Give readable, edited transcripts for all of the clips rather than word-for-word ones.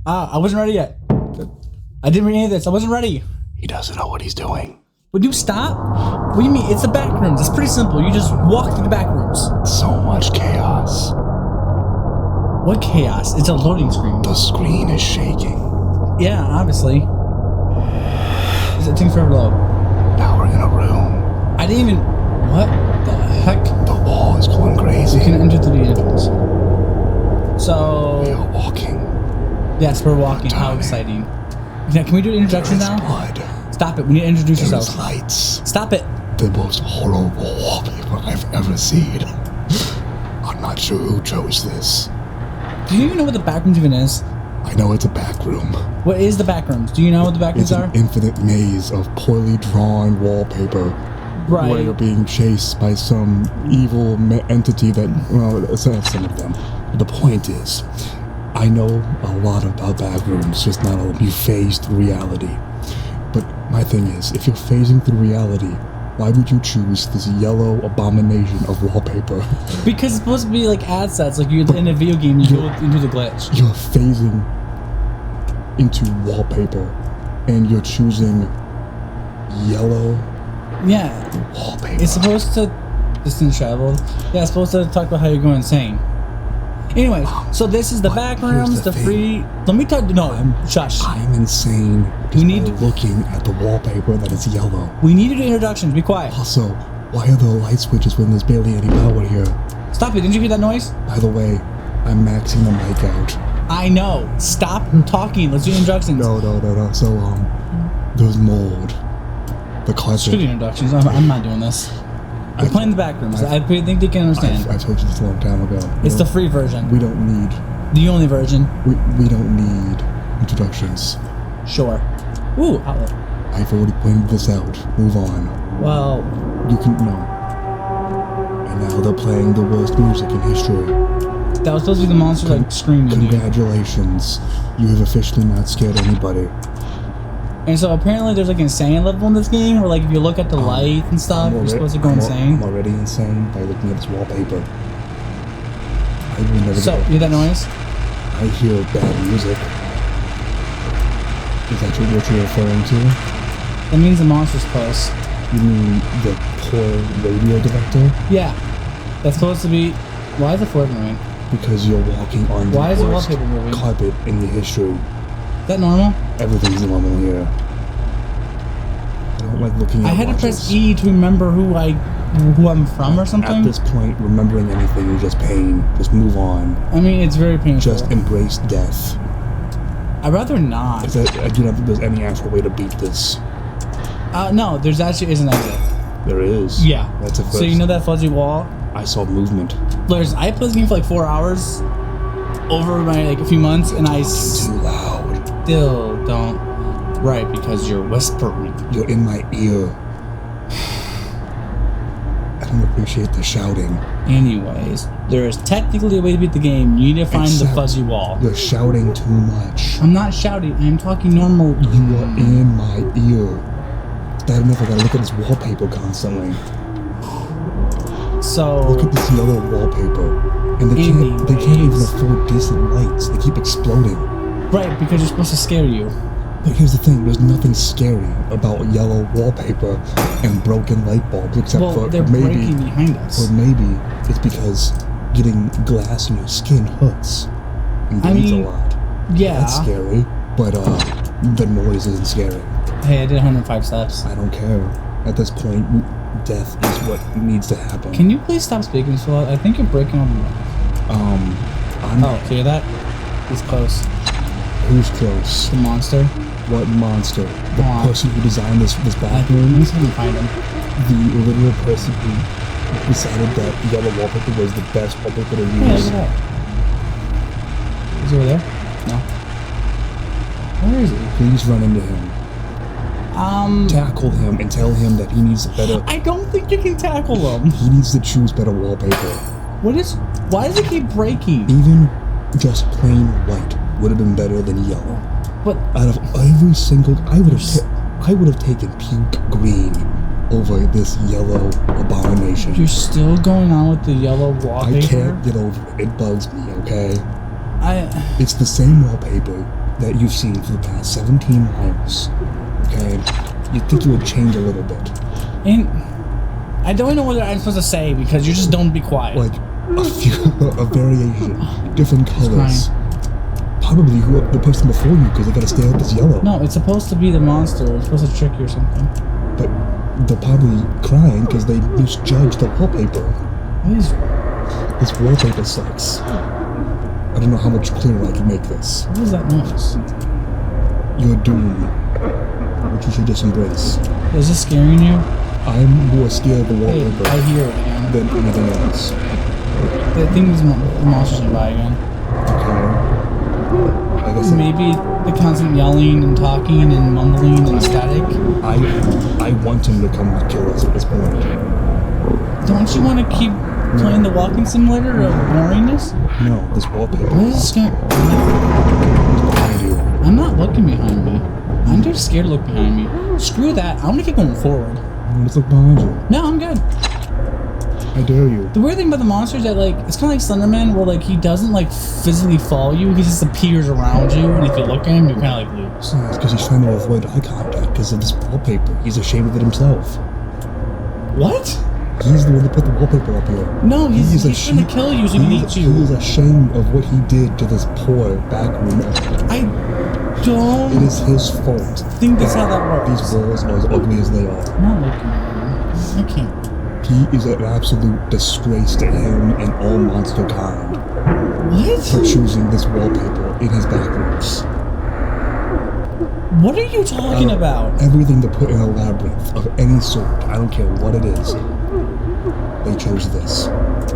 I wasn't ready yet. I didn't read any of this. I wasn't ready. He doesn't know what he's doing. Would you stop? What do you mean? It's the back rooms. It's pretty simple. You just walk through the back rooms. So much chaos. What chaos? It's a loading screen. The screen is shaking. Yeah, obviously. Is it taking forever to load? Now we're in a room. I didn't even... What the heck? The wall is going crazy. You can enter through the entrance. So... We are walking. Yes, we're walking. How exciting. Now, can we do an introduction now? Blood. Stop it. We need to introduce There yourself. is lights. Stop it. The most horrible wallpaper I've ever seen. I'm not sure who chose this. Do you even know what the backrooms even is? I know it's a back room. What is the backrooms? Do you know what the backrooms It's an are? infinite maze of poorly drawn wallpaper. Right. Where you're being chased by some evil entity that, well, some of them. But the point is, I know a lot about backrooms, just not all of you phase through reality. But my thing is, if you're phasing through reality, why would you choose this yellow abomination of wallpaper? Because it's supposed to be like ad sets, like you're in a video game, you go into the glitch. You're phasing into wallpaper, and you're choosing yellow wallpaper. It's supposed to distance travel. Yeah, it's supposed to talk about how you're going insane. Anyway, so this is the back rooms, the free. Let me talk. No, shush. I'm insane. We need to looking at the wallpaper that is yellow. We need to do introductions. Be quiet. Also, why are there light switches when there's barely any power here? Stop it! Didn't you hear that noise? By the way, I'm maxing the mic out. I know. Stop talking. Let's do introductions. No. So there's mold. The carpet. Screw the introductions. I'm not doing this. We're playing the back rooms. I think they can understand. I told you this a long time ago. It's the free version. We don't need. The only version. We don't need introductions. Sure. Ooh, outlet. I've already pointed this out. Move on. Well, you can no. And now they're playing the worst music in history. That was supposed to be the monster like screaming. Congratulations, you have officially not scared anybody. And so apparently there's like an insane level in this game where like if you look at the light and stuff, you're supposed to go insane. I'm already insane by looking at this wallpaper. I will never. So, you hear that noise? I hear bad music. Is that what you're referring to? That means the monster's close. You mean the poor radio director? Yeah. That's supposed to be... Why is the floor moving? Because you're walking on Why is the the worst wallpaper moving? carpet in the history. Is that normal? Everything's normal here. I don't like looking at I had watches. to press E to remember who I'm from or something. At this point, remembering anything is just pain. Just move on. I mean, it's very painful. Just embrace death. I'd rather not. I do not think there's any actual way to beat this. No, there's actually is an exit. There is. Yeah. That's a first. So you know that fuzzy wall? I saw movement. I played this game for like 4 hours over my like a few months, and I too loud. Still don't. Right, because you're whispering. You're in my ear. I don't appreciate the shouting. Anyways, there is technically a way to beat the game. You need to find the fuzzy wall. You're shouting too much. I'm not shouting. I'm talking normal. You are in my ear. It's bad enough I gotta look at this wallpaper constantly. So look at this yellow wallpaper, and they can't even afford decent lights. They keep exploding. Right, because it's supposed to scare you. But here's the thing: there's nothing scary about yellow wallpaper and broken light bulbs, except for they're maybe breaking behind us. Or maybe it's because getting glass in your skin hurts and bleeds a lot. Yeah, that's scary. But the noise isn't scary. Hey, I did 105 steps. I don't care. At this point, death is what needs to happen. Can you please stop speaking so loud? I think you're breaking all the mic. Oh, hear that? He's close. Who's close? The monster. What monster? The person who designed this bathroom? Let me see if I can find him. The literal person who decided that yellow wallpaper was the best wallpaper to use. Yeah, look at that. Is he over there? No. Where is he? Please run into him. Tackle him and tell him that he needs better... I don't think you can tackle him. He needs to choose better wallpaper. Why does it keep breaking? Even just plain white would have been better than yellow. But out of every single... I would have taken puke green over this yellow abomination. You're still going on with the yellow wallpaper? I can't get over it. It bugs me, okay? It's the same wallpaper that you've seen for the past 17 miles, okay, you'd think you would change a little bit. And I don't know what I'm supposed to say because you just don't be quiet. Like a variation, different colors. Probably the person before you because they gotta stay up as yellow. No, it's supposed to be the monster. It's supposed to trick you or something. But they're probably crying because they misjudged the wallpaper. What is... This wallpaper sucks. I don't know how much clearer I can make this. What is that noise? Your doom, which you should just embrace. Is this scaring you? I'm more scared of the wallpaper I hear it again. than anything else. I think these monsters nearby again. Okay. Like I said, Maybe the constant yelling and talking and mumbling and static. I want him to come kill us at this point. Don't you want to keep playing the walking simulator of boringness? No, this wallpaper. What is this Behind you. I'm not looking behind me. I'm just scared to look behind me. Screw that. I want to keep going forward. Let's look behind you. No, I'm good. I dare you. The weird thing about the monsters is that, like, it's kind of like Slenderman, where, like, he doesn't, like, physically follow you. He just appears around you, and if you look at him, you kind of, like, lose. It's because he's trying to avoid eye contact because of this wallpaper. He's ashamed of it himself. What? He's the one that put the wallpaper up here. No, he's trying to kill you so he can eat you. He is ashamed of what he did to this poor backroom. I don't It is his fault. think that's how that works. These walls are as ugly as they are. I'm not looking at him. I can't. He is an absolute disgrace to him and all monster kind for What? choosing this wallpaper in his backrooms. What are you talking about? Everything to put in a labyrinth of any sort, I don't care what it is, they chose this.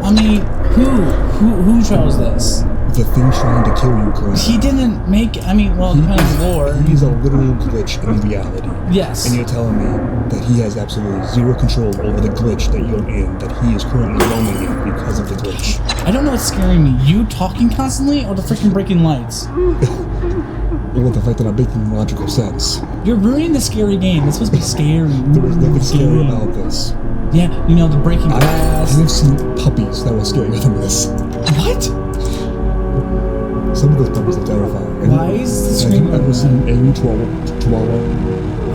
I mean, who chose this? The thing trying to kill you currently. He didn't make. I mean, well, depending on the lore. He's a literal glitch in reality. Yes. And you're telling me that he has absolutely zero control over the glitch that you're in, that he is currently roaming in because of the glitch. I don't know what's scaring me. You talking constantly, or the freaking breaking lights? Or the fact that I'm making logical sense. You're ruining the scary game. It's supposed to be scary. There is nothing scary about this. Yeah, you know, the breaking I glass. have seen puppies that were scarier than this. What? Some of those puppies are terrifying. Why is the Have screen you ever like seen any chihuahua?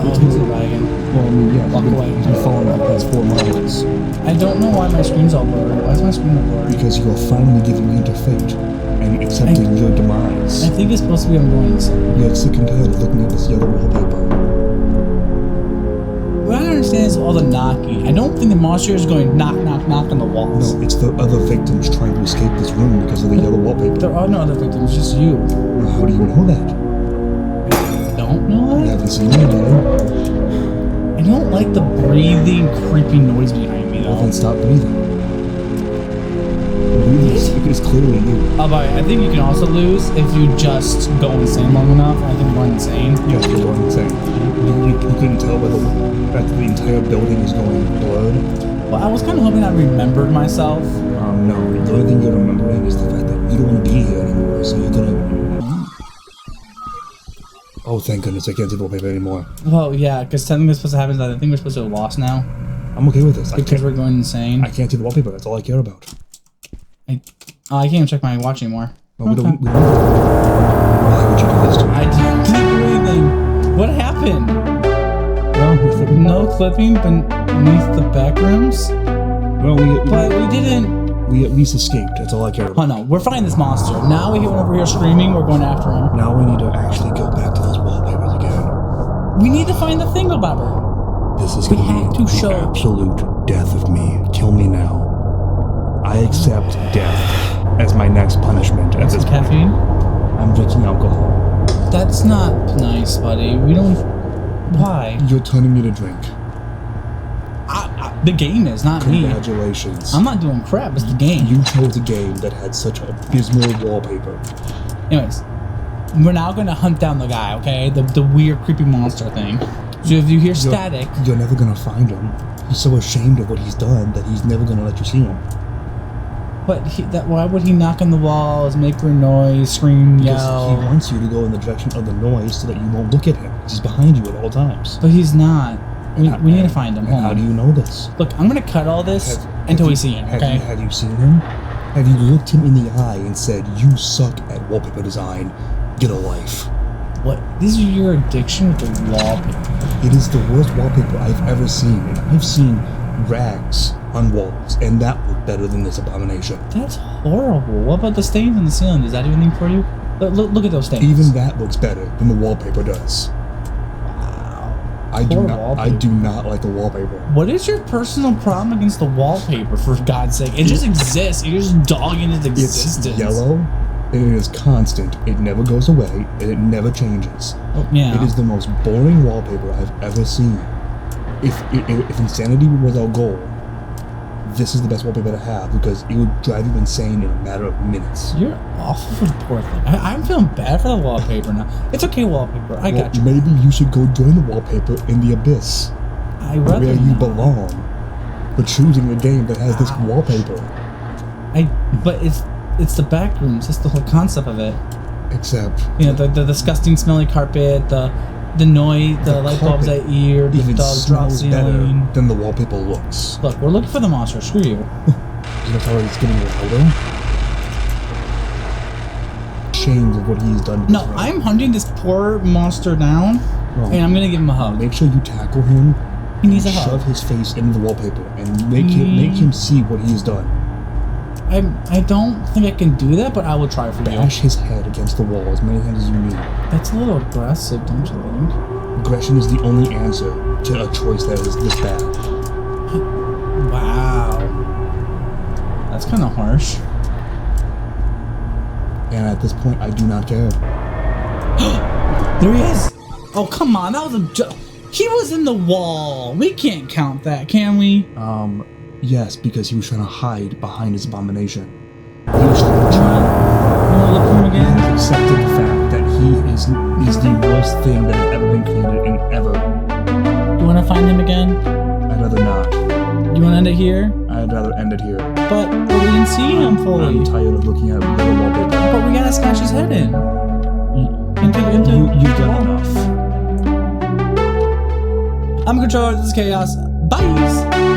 Oh, he's again. Well, I mean, yeah, Walk away. you've been following for the past 4 miles. I don't know why my screen's all blurry. Why is my screen all blurry? Because you are finally giving in to fate and accepting your demise. I think it's supposed to be I'm going insane. You're sick and tired of looking at this yellow wallpaper. What I don't understand is all the knocking. I don't think the monster is going knock, knock, knock on the walls. No, it's the other victims trying to escape this room because of the yellow wallpaper. There are no other victims, just you. Well, how do you know that? Don't know You that? haven't seen anything. I don't like the breathing, creepy noise behind me, Well, though. then stop breathing. Breathing is clearly you. Oh, but I think you can also lose if you just go insane long enough. I think going insane. Yeah, you're going insane. You couldn't tell by the fact that the entire building is going blurred. Well, I was kind of hoping I remembered myself. No, the only thing you're remembering is the fact that you don't want to be here anymore, so you're gonna... Oh, thank goodness, I can't see the wallpaper anymore. Well, yeah, because something that's supposed to happen is that I think we're supposed to have lost now. I'm okay with this. Because we're going insane. I can't see the wallpaper, that's all I care about. I can't even check my watch anymore. No, we don't... Why would you do this to me? I didn't do anything. What happened? Well, No clipping beneath the backrooms? But we didn't... we at least escaped, that's all I care Oh about. no, we're fighting this monster. Now we hear one over here screaming, we're going after him. Now we need to actually go back to those wallpapers again. We need to find the thingamabobber. This is We gonna have be to the show- absolute death of me. Kill me now. I accept death as my next punishment at this Some point. caffeine? I'm drinking alcohol. That's not nice, buddy. We don't... Why? You're telling me to drink. The game is, not me. Congratulations. I'm not doing crap, it's the game. You chose a game that had such abysmal wallpaper. Anyways, we're now going to hunt down the guy, okay? The weird, creepy monster thing. So if you hear static... You're never gonna find him. He's so ashamed of what he's done that he's never gonna let you see him. But why would he knock on the walls, make weird noise, scream, Because yell? he wants you to go in the direction of the noise so that you won't look at him. He's behind you at all times. But he's not. We need to find him. And Hold how on. do you know this? Look, I'm going to cut all this until we see him, okay? Have you seen him? Have you looked him in the eye and said, "You suck at wallpaper design. Get a life"? What? This is your addiction with the wallpaper. It is the worst wallpaper I've ever seen, and I've seen rags on walls, and that looked better than this abomination. That's horrible. What about the stains on the ceiling? Does that do anything for you? Look at those stains. Even that looks better than the wallpaper does. Wow. I do not like the wallpaper. What is your personal problem against the wallpaper, for God's sake? It just exists. You're just dogging its existence. It's yellow, and it is constant. It never goes away, and it never changes. Oh, yeah. It is the most boring wallpaper I've ever seen. If insanity was our goal, this is the best wallpaper to have, because it would drive you insane in a matter of minutes. You're awful for the poor thing. I'm feeling bad for the wallpaper now. It's okay, wallpaper. I got you. Maybe you should go join the wallpaper in the abyss, where you belong, for choosing a game that has this wallpaper. But it's the back rooms. That's the whole concept of it. Except, you know, the disgusting, smelly carpet, the noise, the light bulbs that ear, the dog drops ceiling. Than the wallpaper looks. Look, we're looking for the monster. Screw you. You know how it's getting louder? Shame of what he's done to No, I'm hunting this poor monster down, and I'm gonna give him a hug. Make sure you tackle him. He needs a hug. Shove his face into the wallpaper and make him see what he's done. I don't think I can do that, but I will try for you. Bash his head against the wall as many times as you need. That's a little aggressive, don't you think? Aggression is the only answer to a choice that is this bad. Wow. That's kind of harsh. And at this point, I do not care. There he is! Oh, come on, that was a he was in the wall! We can't count that, can we? Yes, because he was trying to hide behind his abomination. He was trying to You wanna look for him again? He accepted the fact that he is the worst thing that has ever been created in ever. You wanna find him again? I'd rather not. You wanna end it here? I'd rather end it here. But we didn't see him fully. I'm tired of looking at the wallpaper. But we gotta smash his head in. You've done enough. I'm Controller, this is Chaos. Bye!